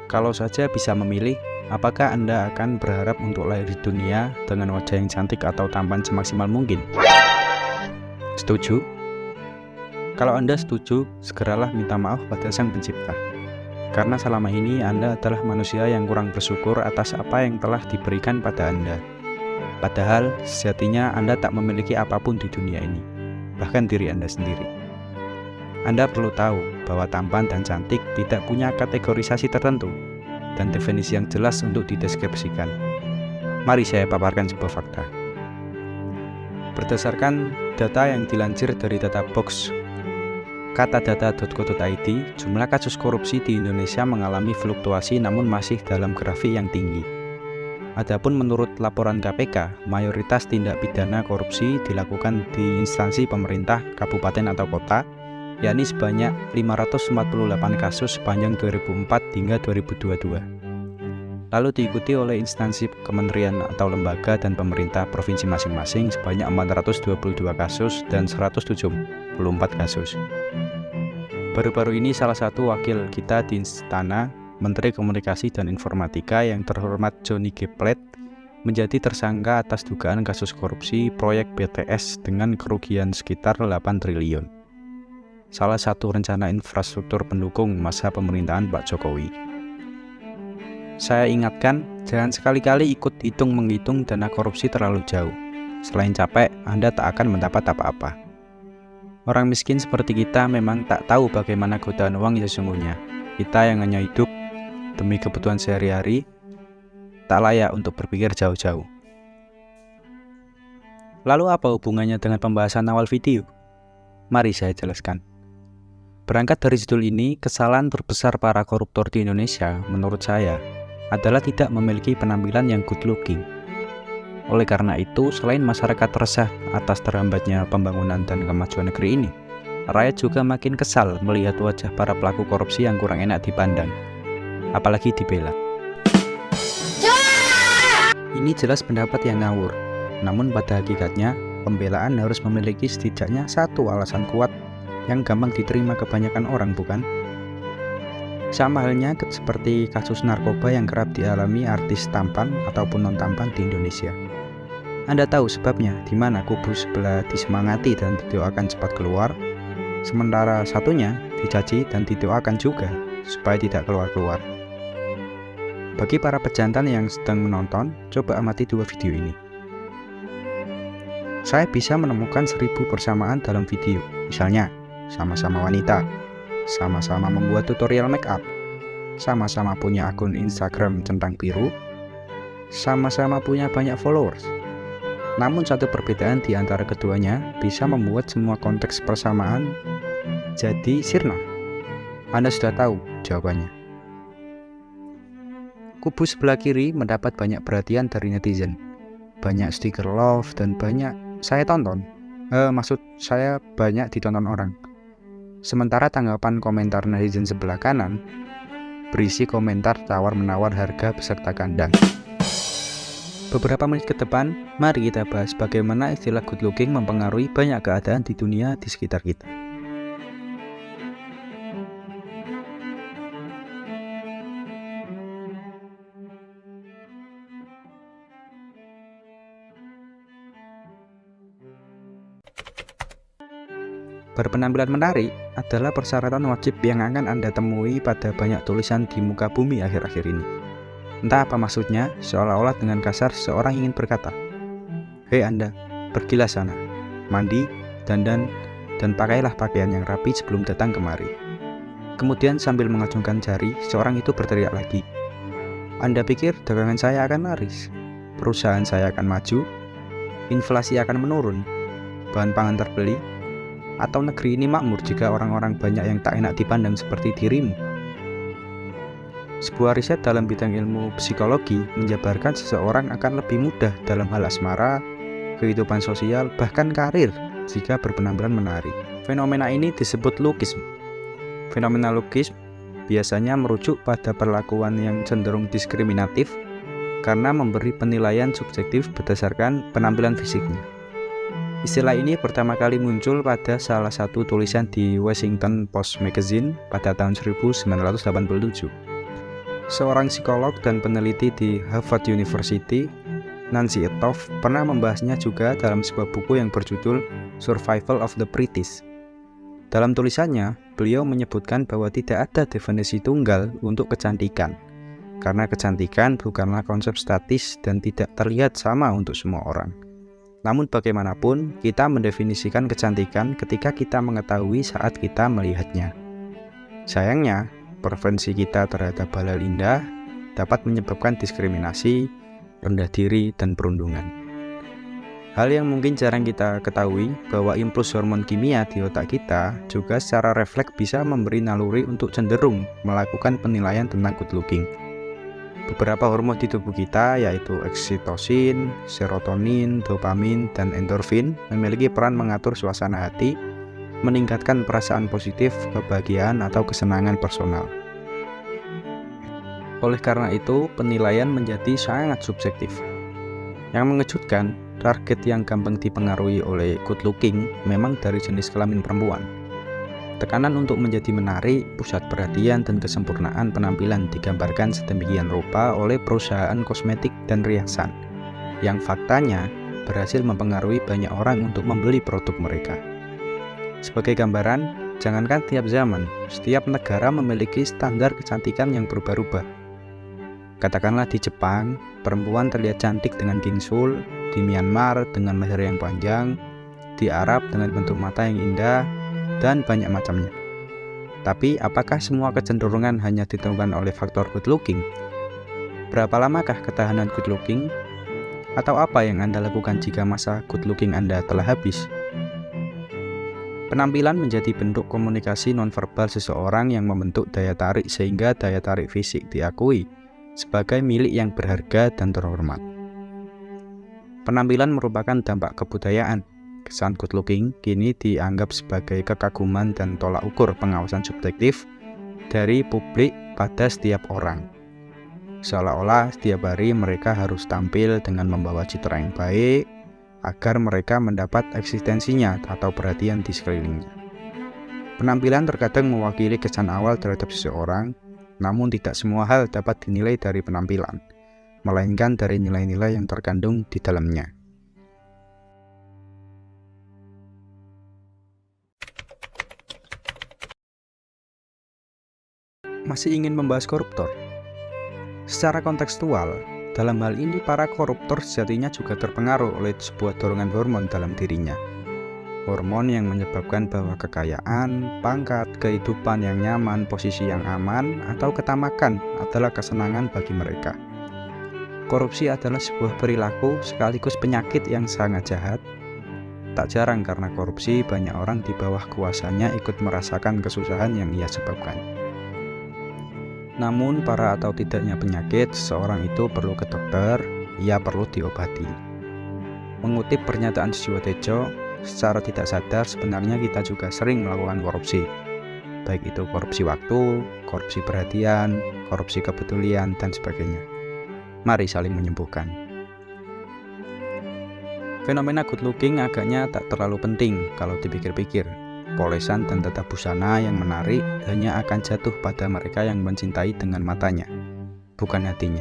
Kalau saja bisa memilih, apakah Anda akan berharap untuk lahir di dunia dengan wajah yang cantik atau tampan semaksimal mungkin? Setuju? Kalau Anda setuju, segeralah minta maaf pada Sang Pencipta. Karena selama ini Anda adalah manusia yang kurang bersyukur atas apa yang telah diberikan pada Anda. Padahal, sejatinya Anda tak memiliki apapun di dunia ini, bahkan diri Anda sendiri. Anda perlu tahu bahwa tampan dan cantik tidak punya kategorisasi tertentu dan definisi yang jelas untuk dideskripsikan. Mari saya paparkan sebuah fakta. Berdasarkan data yang dilansir dari Databox, katadata.co.id, jumlah kasus korupsi di Indonesia mengalami fluktuasi namun masih dalam grafik yang tinggi. Adapun menurut laporan KPK, mayoritas tindak pidana korupsi dilakukan di instansi pemerintah, kabupaten atau kota, yakni sebanyak 548 kasus sepanjang 2004 hingga 2022. Lalu diikuti oleh instansi kementerian atau lembaga dan pemerintah provinsi masing-masing sebanyak 422 kasus dan 174 kasus. Baru-baru ini salah satu wakil kita di Istana, Menteri Komunikasi dan Informatika yang terhormat Johnny G. Plate, menjadi tersangka atas dugaan kasus korupsi proyek BTS dengan kerugian sekitar 8 triliun. Salah satu rencana infrastruktur pendukung masa pemerintahan Pak Jokowi. Saya ingatkan, jangan sekali-kali ikut hitung-menghitung dana korupsi terlalu jauh. Selain capek, Anda tak akan mendapat apa-apa. Orang miskin seperti kita memang tak tahu bagaimana godaan uang sesungguhnya. Kita yang hanya hidup demi kebutuhan sehari-hari, tak layak untuk berpikir jauh-jauh. Lalu apa hubungannya dengan pembahasan awal video? Mari saya jelaskan. Berangkat dari judul ini, kesalahan terbesar para koruptor di Indonesia, menurut saya, adalah tidak memiliki penampilan yang good looking. Oleh karena itu, selain masyarakat resah atas terhambatnya pembangunan dan kemajuan negeri ini, rakyat juga makin kesal melihat wajah para pelaku korupsi yang kurang enak dipandang, apalagi dibela. Ini jelas pendapat yang ngawur, namun pada hakikatnya, pembelaan harus memiliki setidaknya satu alasan kuat yang gampang diterima kebanyakan orang, bukan? Sama halnya seperti kasus narkoba yang kerap dialami artis tampan ataupun non-tampan di Indonesia. Anda tahu sebabnya, di mana kubu sebelah disemangati dan didoakan cepat keluar, sementara satunya dicaci dan didoakan juga supaya tidak keluar-keluar. Bagi para pejantan yang sedang menonton, coba amati dua video ini. Saya bisa menemukan 1000 persamaan dalam video, misalnya sama-sama wanita, sama-sama membuat tutorial make up, sama-sama punya akun Instagram centang biru, sama-sama punya banyak followers. Namun satu perbedaan di antara keduanya bisa membuat semua konteks persamaan jadi sirna. Anda sudah tahu jawabannya. Kubu sebelah kiri mendapat banyak perhatian dari netizen, banyak stiker love dan banyak banyak ditonton orang. Sementara tanggapan komentar netizen sebelah kanan berisi komentar tawar-menawar harga beserta kandang. Beberapa menit ke depan, mari kita bahas bagaimana istilah good looking mempengaruhi banyak keadaan di dunia di sekitar kita. Berpenampilan menarik adalah persyaratan wajib yang akan Anda temui pada banyak tulisan di muka bumi akhir-akhir ini. Entah apa maksudnya, seolah-olah dengan kasar seorang ingin berkata, "Hei Anda, pergilah sana, mandi, dandan, dan pakailah pakaian yang rapi sebelum datang kemari." Kemudian sambil mengacungkan jari, seorang itu berteriak lagi, "Anda pikir dagangan saya akan laris? Perusahaan saya akan maju? Inflasi akan menurun? Bahan pangan terbeli? Atau negeri ini makmur jika orang-orang banyak yang tak enak dipandang seperti dirimu?" Sebuah riset dalam bidang ilmu psikologi menjabarkan seseorang akan lebih mudah dalam hal asmara, kehidupan sosial, bahkan karir jika berpenampilan menarik. Fenomena ini disebut lookism. Fenomena lookism biasanya merujuk pada perlakuan yang cenderung diskriminatif karena memberi penilaian subjektif berdasarkan penampilan fisiknya. Istilah ini pertama kali muncul pada salah satu tulisan di Washington Post Magazine pada tahun 1987. Seorang psikolog dan peneliti di Harvard University, Nancy Etoff, pernah membahasnya juga dalam sebuah buku yang berjudul Survival of the Prettiest. Dalam tulisannya, beliau menyebutkan bahwa tidak ada definisi tunggal untuk kecantikan, karena kecantikan bukanlah konsep statis dan tidak terlihat sama untuk semua orang. Namun bagaimanapun, kita mendefinisikan kecantikan ketika kita mengetahui saat kita melihatnya. Sayangnya, preferensi kita terhadap hal-hal indah dapat menyebabkan diskriminasi, rendah diri, dan perundungan. Hal yang mungkin jarang kita ketahui bahwa impuls hormon kimia di otak kita juga secara refleks bisa memberi naluri untuk cenderung melakukan penilaian tentang good looking. Beberapa hormon di tubuh kita yaitu oksitosin, serotonin, dopamin, dan endorfin memiliki peran mengatur suasana hati, meningkatkan perasaan positif, kebahagiaan, atau kesenangan personal. Oleh karena itu, penilaian menjadi sangat subjektif. Yang mengejutkan, target yang gampang dipengaruhi oleh good looking memang dari jenis kelamin perempuan. Tekanan untuk menjadi menarik, pusat perhatian, dan kesempurnaan penampilan digambarkan sedemikian rupa oleh perusahaan kosmetik dan riasan, yang faktanya berhasil mempengaruhi banyak orang untuk membeli produk mereka. Sebagai gambaran, jangankan tiap zaman, setiap negara memiliki standar kecantikan yang berubah-ubah. Katakanlah di Jepang, perempuan terlihat cantik dengan gingsul, di Myanmar dengan leher yang panjang, di Arab dengan bentuk mata yang indah, dan banyak macamnya. Tapi apakah semua kecenderungan hanya ditentukan oleh faktor good looking? Berapa lamakah ketahanan good looking? Atau apa yang Anda lakukan jika masa good looking Anda telah habis? Penampilan menjadi bentuk komunikasi nonverbal seseorang yang membentuk daya tarik sehingga daya tarik fisik diakui sebagai milik yang berharga dan terhormat. Penampilan merupakan dampak kebudayaan. Kesan good looking kini dianggap sebagai kekaguman dan tolak ukur pengawasan subjektif dari publik pada setiap orang. Seolah-olah setiap hari mereka harus tampil dengan membawa citra yang baik agar mereka mendapat eksistensinya atau perhatian di sekelilingnya. Penampilan terkadang mewakili kesan awal terhadap seseorang, namun tidak semua hal dapat dinilai dari penampilan, melainkan dari nilai-nilai yang terkandung di dalamnya. Masih ingin membahas koruptor? Secara kontekstual, dalam hal ini para koruptor sejatinya juga terpengaruh oleh sebuah dorongan hormon dalam dirinya. Hormon yang menyebabkan bahwa kekayaan, pangkat, kehidupan yang nyaman, posisi yang aman, atau ketamakan adalah kesenangan bagi mereka. Korupsi adalah sebuah perilaku sekaligus penyakit yang sangat jahat. Tak jarang karena korupsi, banyak orang di bawah kuasanya ikut merasakan kesusahan yang ia sebabkan. Namun, parah atau tidaknya penyakit, seseorang itu perlu ke dokter, ia perlu diobati. Mengutip pernyataan Susilo Tejo, secara tidak sadar sebenarnya kita juga sering melakukan korupsi. Baik itu korupsi waktu, korupsi perhatian, korupsi kepedulian, dan sebagainya. Mari saling menyembuhkan. Fenomena good looking agaknya tak terlalu penting kalau dipikir-pikir. Polesan dan tata busana yang menarik hanya akan jatuh pada mereka yang mencintai dengan matanya, bukan hatinya.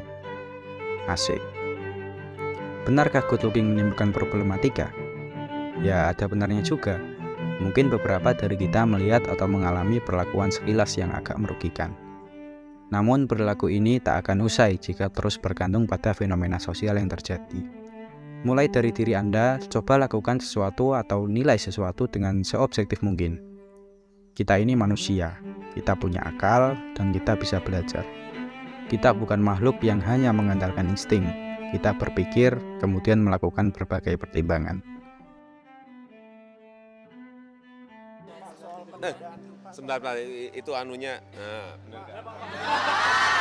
Asik. Benarkah good looking menimbulkan problematika? Ya, ada benarnya juga. Mungkin beberapa dari kita melihat atau mengalami perlakuan sekilas yang agak merugikan. Namun perilaku ini tak akan usai jika terus bergantung pada fenomena sosial yang terjadi. Mulai dari diri Anda, coba lakukan sesuatu atau nilai sesuatu dengan seobjektif mungkin. Kita ini manusia, kita punya akal, dan kita bisa belajar. Kita bukan makhluk yang hanya mengandalkan insting. Kita berpikir, kemudian melakukan berbagai pertimbangan. Sebentar, itu anunya. Nah, benar.